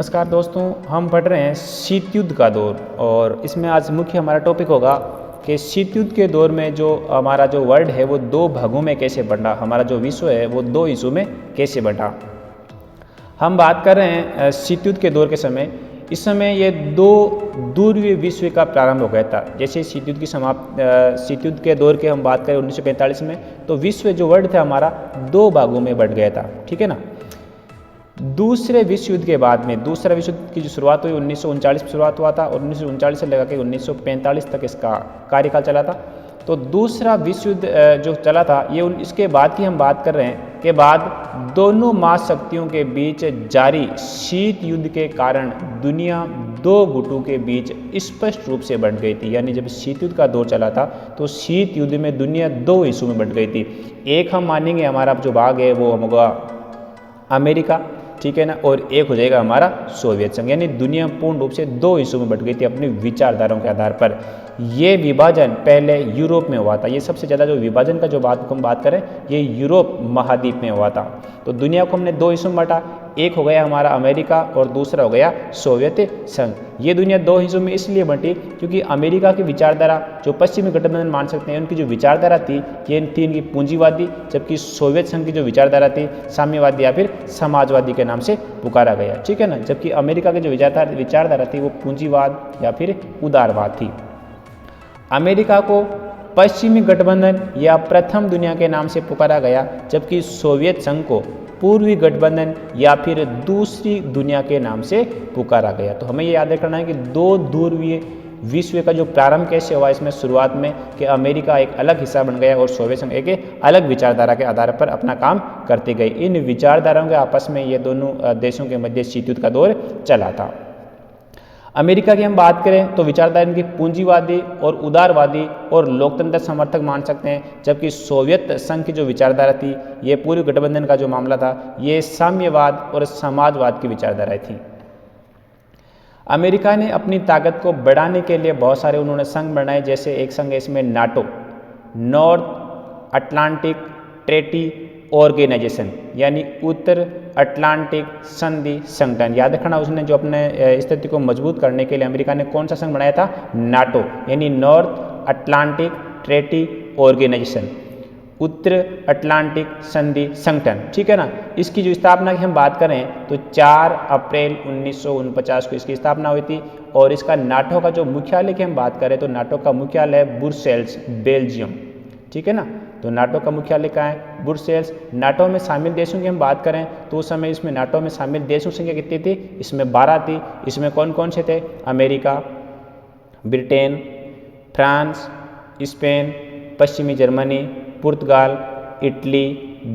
नमस्कार दोस्तों, हम पढ़ रहे हैं शीत युद्ध का दौर और इसमें आज मुख्य हमारा टॉपिक होगा कि शीत युद्ध के दौर में जो हमारा जो वर्ल्ड है वो दो भागों में कैसे बंटा, हमारा जो विश्व है वो दो हिस्सों में कैसे बंटा। हम बात कर रहे हैं शीत युद्ध के दौर के समय। इस समय ये दो ध्रुवीय विश्व का प्रारंभ हो गया था। जैसे शीत युद्ध के दौर के हम बात करें 1945 में, तो विश्व जो वर्ल्ड था हमारा दो भागों में बंट गया था, ठीक है ना। दूसरे विश्व युद्ध के बाद में दूसरा विश्व युद्ध की जो शुरुआत हुई 1939 में शुरुआत हुआ था और 1939 से लेकर के 1945 तक इसका कार्यकाल चला था। तो दूसरा विश्व युद्ध जो चला था ये इसके बाद की हम बात कर रहे हैं के बाद दोनों महाशक्तियों के बीच जारी शीत युद्ध के कारण दुनिया दो गुटों के बीच स्पष्ट रूप से बंट गई थी। यानी जब शीत युद्ध का दौर चला था तो शीत युद्ध में दुनिया दो हिस्सों में बंट गई थी। एक हम मानेंगे हमारा जो भाग है वो होगा अमेरिका, ठीक है ना, और एक हो जाएगा हमारा सोवियत संघ। यानी दुनिया पूर्ण रूप से दो हिस्सों में बंट गई थी अपनी विचारधाराओं के आधार पर। ये विभाजन पहले यूरोप में हुआ था। ये सबसे ज़्यादा जो विभाजन का जो हम बात करें ये यूरोप महाद्वीप में हुआ था। तो दुनिया को हमने दो हिस्सों में बांटा, एक हो गया हमारा अमेरिका और दूसरा हो गया सोवियत संघ। ये दुनिया दो हिस्सों में इसलिए बंटी क्योंकि अमेरिका की विचारधारा जो पश्चिमी गठबंधन मान सकते हैं उनकी जो विचारधारा थी ये थी इनकी पूंजीवादी, जबकि सोवियत संघ की जो विचारधारा थी साम्यवादी या फिर समाजवादी के नाम से पुकारा गया, ठीक है ना। जबकि अमेरिका की जो विचारधारा थी वो पूंजीवाद या फिर उदारवाद थी। अमेरिका को पश्चिमी गठबंधन या प्रथम दुनिया के नाम से पुकारा गया, जबकि सोवियत संघ को पूर्वी गठबंधन या फिर दूसरी दुनिया के नाम से पुकारा गया। तो हमें ये याद रखना है कि दो ध्रुवीय विश्व का जो प्रारंभ कैसे हुआ, इसमें शुरुआत में कि अमेरिका एक अलग हिस्सा बन गया और सोवियत संघ एक अलग विचारधारा के आधार पर अपना काम करते गए। इन विचारधाराओं के आपस में ये दोनों देशों के मध्य शीत युद्ध का दौर चला था। अमेरिका की हम बात करें तो विचारधारा इनकी पूंजीवादी और उदारवादी और लोकतंत्र समर्थक मान सकते हैं, जबकि सोवियत संघ की जो विचारधारा थी ये पूर्व गठबंधन का जो मामला था ये साम्यवाद और समाजवाद की विचारधाराएं थी। अमेरिका ने अपनी ताकत को बढ़ाने के लिए बहुत सारे उन्होंने संघ बनाए। जैसे एक संघ है इसमें NATO, North Atlantic Treaty Organisation, यानी उत्तर अटलांटिक संधि संगठन। याद रखना उसने जो अपने स्थिति को मजबूत करने के लिए अमेरिका ने कौन सा संघ बनाया था, नाटो, यानी नॉर्थ अटलांटिक ट्रेटी ऑर्गेनाइजेशन, उत्तर अटलांटिक संधि संगठन, ठीक है ना। इसकी जो स्थापना की हम बात करें तो 4 अप्रैल 1949 को इसकी स्थापना हुई थी। और इसका नाटो का जो मुख्यालय की हम बात करें तो नाटो का मुख्यालय है ब्रुसेल्स, बेल्जियम, ठीक है ना। तो नाटो का मुख्यालय कहाँ है, ब्रुसेल्स। नाटो में शामिल देशों की हम बात करें तो उस समय इसमें नाटो में शामिल देशों की संख्या कितनी थी, इसमें 12 थी। इसमें कौन कौन से थे, अमेरिका, ब्रिटेन, फ्रांस, स्पेन, पश्चिमी जर्मनी, पुर्तगाल, Italy,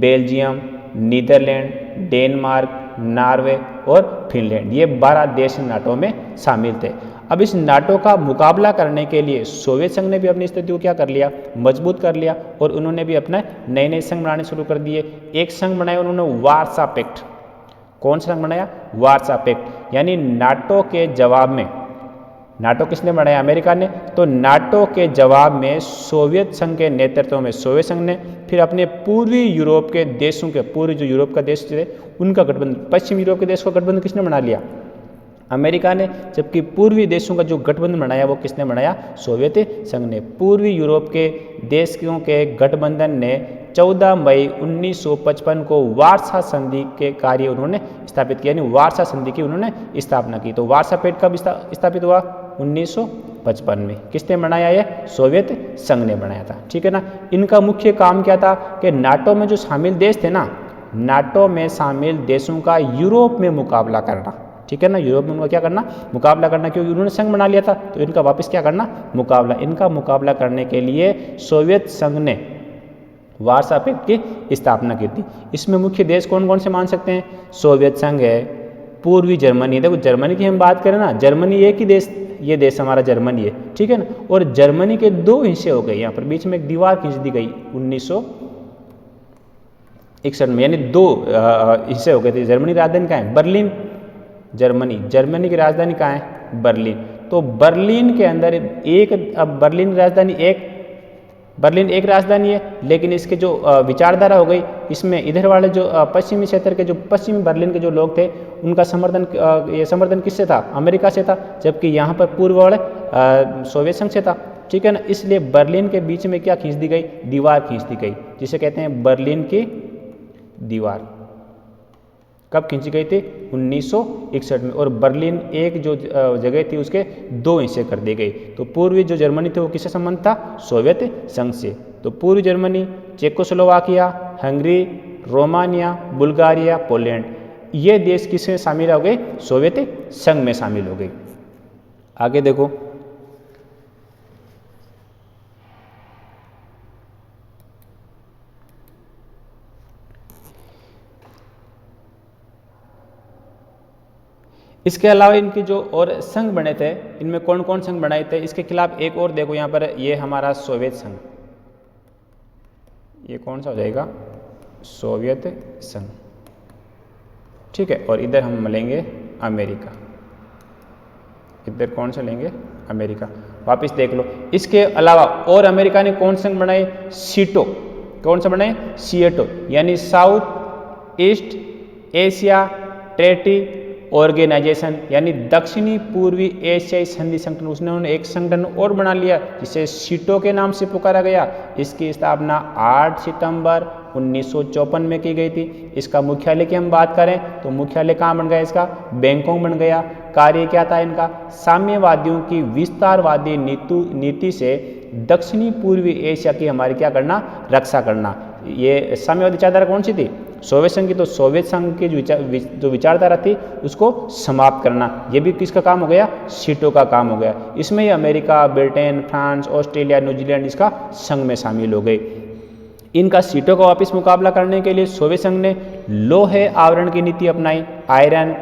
Belgium, Netherland, Denmark, Norway और फिनलैंड। ये 12 देश नाटो में शामिल थे। अब इस नाटो का मुकाबला करने के लिए सोवियत संघ ने भी अपनी स्थिति को क्या कर लिया, मजबूत कर लिया और उन्होंने भी अपने नए नए संघ बनाने शुरू कर दिए। एक संघ बनाया उन्होंने वार्सा पैक्ट। कौन सा संघ बनाया, वार्सा पैक्ट, यानी नाटो के जवाब में, नाटो किसने बनाया, अमेरिका ने। तो नाटो के जवाब में सोवियत संघ के नेतृत्व में सोवियत संघ ने फिर अपने पूर्वी यूरोप के देशों के, पूर्वी जो यूरोप का देश थे उनका गठबंधन, पश्चिमी यूरोप के देश का गठबंधन किसने बना लिया, अमेरिका ने। जबकि पूर्वी देशों का जो गठबंधन बनाया वो किसने बनाया, सोवियत संघ ने। पूर्वी यूरोप के देशों के गठबंधन ने 14 मई 1955 को वार्सा संधि के कार्य उन्होंने स्थापित किया, यानी वार्सा संधि की उन्होंने स्थापना की। तो वार्सा पैक्ट कब स्थापित हुआ, 1955 में। किसने बनाया, ये सोवियत संघ ने बनाया था, ठीक है ना। इनका मुख्य काम क्या था कि नाटो में जो शामिल देश थे ना, नाटो में शामिल देशों का यूरोप में मुकाबला करना, ठीक है ना। यूरोप में उनका क्या करना, मुकाबला करना, क्योंकि उन्होंने संघ बना लिया था तो इनका वापस क्या करना, मुकाबला। इनका मुकाबला करने के लिए सोवियत संघ ने वार्सा पैक्ट की स्थापना की थी। इसमें मुख्य देश कौन कौन से मान सकते हैं, सोवियत संघ है, पूर्वी जर्मनी, देखो जर्मनी की हम बात करें ना, जर्मनी एक ही देश, ये देश हमारा जर्मनी है, ठीक है ना। और जर्मनी के दो हिस्से हो गए, यहाँ पर बीच में एक दीवार खींच दी गई 1961 में, यानी दो हिस्से हो गए थे। जर्मनी की राजधानी कहाँ है, बर्लिन, जर्मनी की राजधानी कहाँ है, बर्लिन। तो बर्लिन के अंदर अब बर्लिन की राजधानी बर्लिन एक राजधानी है, लेकिन इसके जो विचारधारा हो गई, इसमें इधर वाले जो पश्चिमी क्षेत्र के जो पश्चिमी बर्लिन के जो लोग थे उनका समर्थन ये समर्थन किससे था? अमेरिका से था, जबकि यहाँ पर पूर्व वाले सोवियत संघ से था। ठीक है ना, इसलिए बर्लिन के बीच में क्या खींच दी गई? दीवार खींच दी गई, जिसे कहते हैं बर्लिन की दीवार। कब खींची गई थी? 1961 में। और बर्लिन एक जो जगह थी उसके 2 हिस्से कर दिए गए। तो पूर्वी जो जर्मनी थी वो किससे संबंध था? सोवियत संघ से। तो पूर्वी Germany, Czechoslovakia, Hungary, Romania, Bulgaria, Poland, ये देश किसमें शामिल हो गए? सोवियत संघ में शामिल हो गए। आगे देखो, इसके अलावा इनकी जो और संघ बने थे, इनमें कौन कौन संघ बनाए थे? इसके खिलाफ एक और देखो यहाँ पर, ये हमारा सोवियत संघ, ये कौन सा हो जाएगा? सोवियत संघ। ठीक है, और इधर हम लेंगे अमेरिका, इधर कौन सा लेंगे? अमेरिका। वापस देख लो, इसके अलावा और अमेरिका ने कौन संघ बनाए? सीटो। कौन सा बनाए? सीएटो, यानी South East Asia Treaty Organisation, यानी दक्षिणी पूर्वी एशियाई संधि संगठन। उसने एक संगठन और बना लिया जिसे सीटो के नाम से पुकारा गया। इसकी स्थापना 8 सितंबर 1954 में की गई थी। इसका मुख्यालय की हम बात करें तो मुख्यालय कहाँ बन गया इसका? बैंकॉक बन गया। कार्य क्या था इनका? साम्यवादियों की विस्तारवादी नीति से दक्षिणी पूर्वी एशिया की हमारी क्या करना? रक्षा करना। ये साम्यवादी विचारधारा कौन सी थी? सोवियत संघ की। तो सोवियत संघ की जो विचारधारा थी उसको समाप्त करना, ये भी किसका काम हो गया? सीटो का काम हो गया। इसमें ये America, Britain, France, Australia, New Zealand इसका संघ में शामिल हो गए। इनका सीटों का वापस मुकाबला करने के लिए सोवियत संघ ने लोहे आवरण की नीति अपनाई, आयरन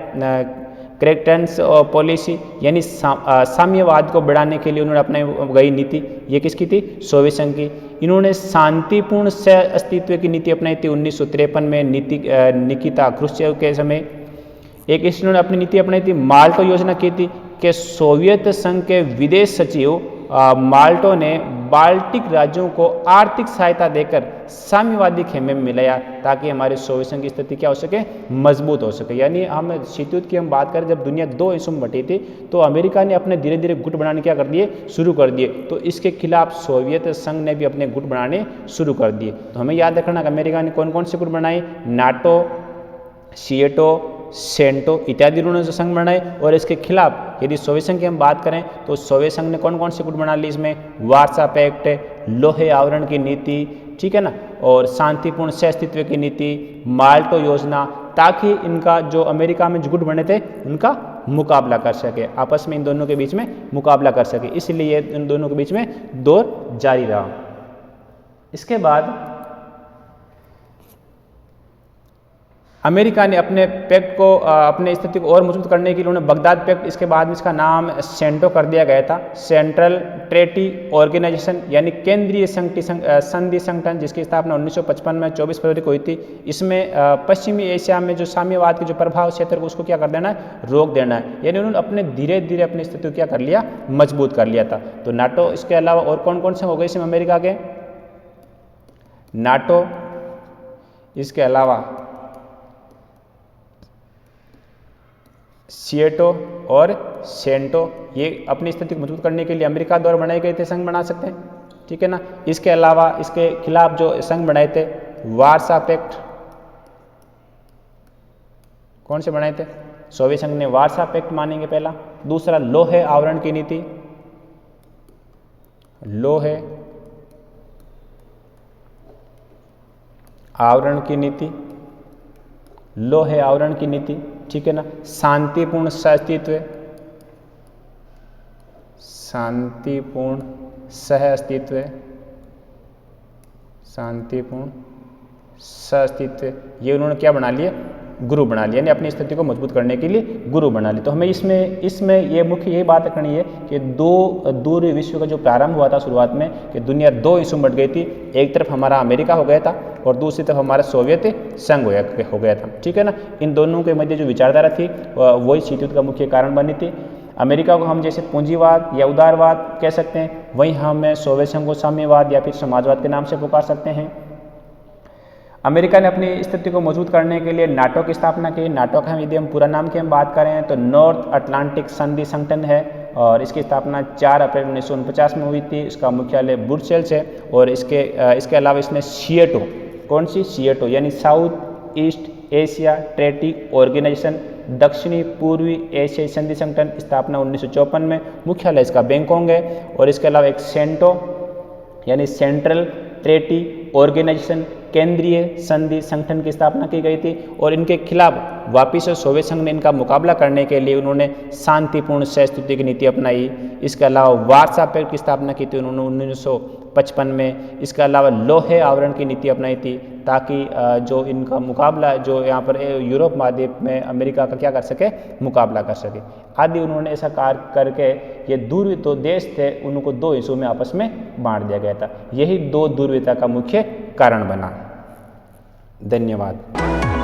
करेक्टेंस पॉलिसी, यानी साम्यवाद को बढ़ाने के लिए उन्होंने अपनाई गई नीति। ये किसकी थी? सोवियत संघ की। इन्होंने शांतिपूर्ण सह अस्तित्व की नीति अपनाई थी 1953 में निकिता क्रुश्चेव के समय। एक इन्होंने अपनी नीति अपनाई थी, माल्टो योजना की थी कि सोवियत संघ के विदेश सचिव माल्टो ने बाल्टिक राज्यों को आर्थिक सहायता देकर साम्यवादी खेमे में मिलाया ताकि हमारे सोवियत संघ की स्थिति क्या हो सके? मजबूत हो सके। यानी हम शीत युद्ध की हम बात करें, जब दुनिया 2 हिस्सों में बटी थी तो अमेरिका ने अपने धीरे धीरे गुट बनाने क्या कर दिए? शुरू कर दिए। तो इसके खिलाफ सोवियत संघ ने भी अपने गुट बनाने शुरू कर दिए। तो हमें याद रखना कि अमेरिका ने कौन कौन से गुट बनाए? नाटो, सीएटो, सेंटो इत्यादि उन्होंने संघ बनाए। और इसके खिलाफ यदि सोवियत संघ की हम बात करें तो सोवियत संघ ने कौन कौन से गुट बना ली इसमें? वार्सा पैक्ट, लोहे आवरण की नीति, ठीक है ना, और शांतिपूर्ण सह अस्तित्व की नीति, माल्टो योजना, ताकि इनका जो अमेरिका में जो गुट बने थे उनका मुकाबला कर सके, आपस में इन दोनों के बीच में मुकाबला कर सके। इसलिए इन दोनों के बीच में दौर जारी रहा। इसके बाद अमेरिका ने अपने पैक्ट को अपने स्थिति को और मजबूत करने के लिए उन्होंने बगदाद पैक्ट, इसके बाद में इसका नाम सेंटो कर दिया गया था, सेंट्रल ट्रेटी ऑर्गेनाइजेशन, यानी केंद्रीय संधि संगठन, जिसकी स्थापना 1955 में 24 फरवरी को हुई थी। इसमें पश्चिमी एशिया में जो साम्यवाद के जो प्रभाव क्षेत्र को उसको क्या कर देना है? रोक देना है। यानी उन्होंने अपने धीरे धीरे अपनी स्थिति को क्या कर लिया? मजबूत कर लिया था। तो नाटो, इसके अलावा और कौन कौन से हो गए इसमें अमेरिका के? नाटो, इसके अलावा सीएटो और सेंटो, ये अपनी स्थिति को मजबूत करने के लिए अमेरिका द्वारा बनाए गए थे, संघ बना सकते हैं, ठीक है ना। इसके अलावा इसके खिलाफ जो संघ बनाए थे, वार्सा पैक्ट, कौन से बनाए थे? सोवियत संघ ने वार्सा पैक्ट मानेंगे पहला। दूसरा लोहे आवरण की नीति, लोहे आवरण की नीति, लोहे आवरण की नीति, ठीक है ना। शांतिपूर्ण सहअस्तित्व, शांतिपूर्ण सहअस्तित्व, शांतिपूर्ण सहअस्तित्व, ये उन्होंने क्या बना लिया? गुरु बना लिया, यानी अपनी स्थिति को मजबूत करने के लिए गुरु बना लिया। तो हमें इसमें ये मुख्य यही बात रखनी है कि दूसरे विश्व का जो प्रारंभ हुआ था शुरुआत में, कि दुनिया 2 हिस्सों में बट गई थी। एक तरफ हमारा अमेरिका हो गया था और दूसरी तरफ हमारा सोवियत संघ हो गया था, ठीक है ना। इन दोनों के मध्य जो विचारधारा थी वही शीत युद्ध का मुख्य कारण बनी थी। अमेरिका को हम जैसे पूंजीवाद या उदारवाद कह सकते हैं, वहीं हम सोवियत संघ को साम्यवाद या फिर समाजवाद के नाम से पुकार सकते हैं। अमेरिका ने अपनी स्थिति को मजबूत करने के लिए नाटो की स्थापना की। नाटो का यदि हम पूरा नाम की हम बात करें तो नॉर्थ अटलांटिक संधि संगठन है और इसकी स्थापना 4 अप्रैल 1949 में हुई थी। इसका मुख्यालय ब्रुसेल्स है और इसके अलावा इसने सिएटो, कौन सी सिएटो यानी South East Asia Treaty Organisation, दक्षिणी पूर्वी एशियाई संधि संगठन, स्थापना 1954 में, मुख्यालय इसका बैंकॉक है। और इसके अलावा एक सेंटो यानी सेंट्रल ट्रेटी ऑर्गेनाइजेशन, केंद्रीय संधि संगठन की स्थापना की गई थी और इनके खिलाफ वापिस सोवियत संघ ने इनका मुकाबला करने के लिए उन्होंने शांतिपूर्ण सहस्थिति की नीति अपनाई। इसके अलावा वार्सा पैक्ट की स्थापना की थी उन्होंने 1955 में। इसके अलावा लोहे आवरण की नीति अपनाई थी ताकि जो इनका मुकाबला जो यहाँ पर यूरोप महाद्वीप में अमेरिका का क्या कर सके, मुकाबला कर सके आदि। उन्होंने ऐसा कार्य करके ये ध्रुवीय देश थे उनको 2 हिस्सों में आपस में बांट दिया गया था। यही 2 ध्रुवीयता का मुख्य कारण बना। धन्यवाद।